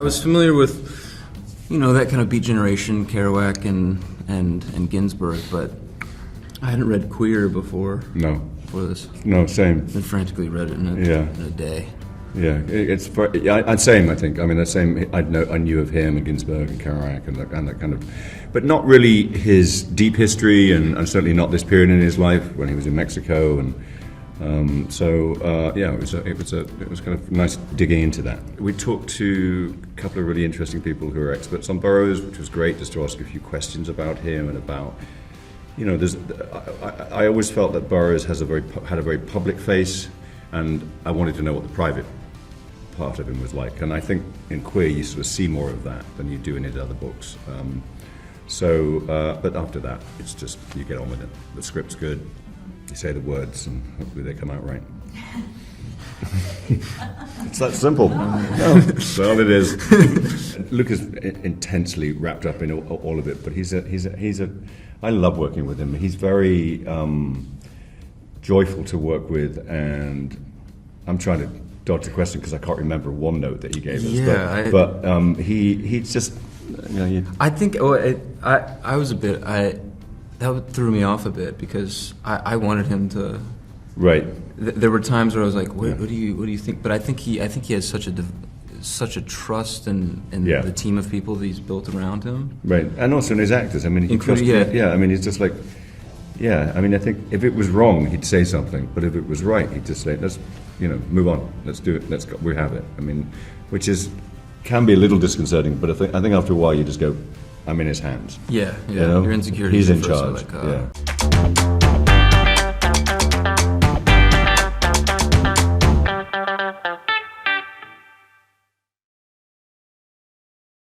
I was familiar with, that kind of Beat Generation, Kerouac and Ginsberg, but I hadn't read Queer before. No. Before this. No, same. I frantically read it in a day. Yeah, I'd same. I think. I mean, the same. I knew of him and Ginsberg and Kerouac and that kind of, but not really his deep history, and certainly not this period in his life when he was in Mexico, and it was kind of nice digging into that. We talked to a couple of really interesting people who are experts on Burroughs, which was great, just to ask a few questions about him and about. I always felt that Burroughs had a very public face, and I wanted to know what the private part of him was like. And I think in Queer you sort of see more of that than you do in his other books. But after that, it's just you get on with it. The script's good, you say the words, and hopefully they come out right. It's that simple. That's all it is. Luke is intensely wrapped up in all of it, but he's a. I love working with him. He's very joyful to work with, and I'm trying to dodge the question because I can't remember one note that he gave us. Yeah, but he's just. I think I was a bit. That threw me off a bit because I wanted him to. Right. There were times where I was like, what do you think? But I think he has such a trust in the team of people that he's built around him. Right, and also in his actors. I mean, I mean, he's just like, I mean, I think if it was wrong, he'd say something, but if it was right, he'd just say, let's, move on, let's do it, let's go, we have it. I mean, which can be a little disconcerting, but I think after a while you just go, I'm in his hands. Yeah. Your insecurities. He's in charge. Yeah.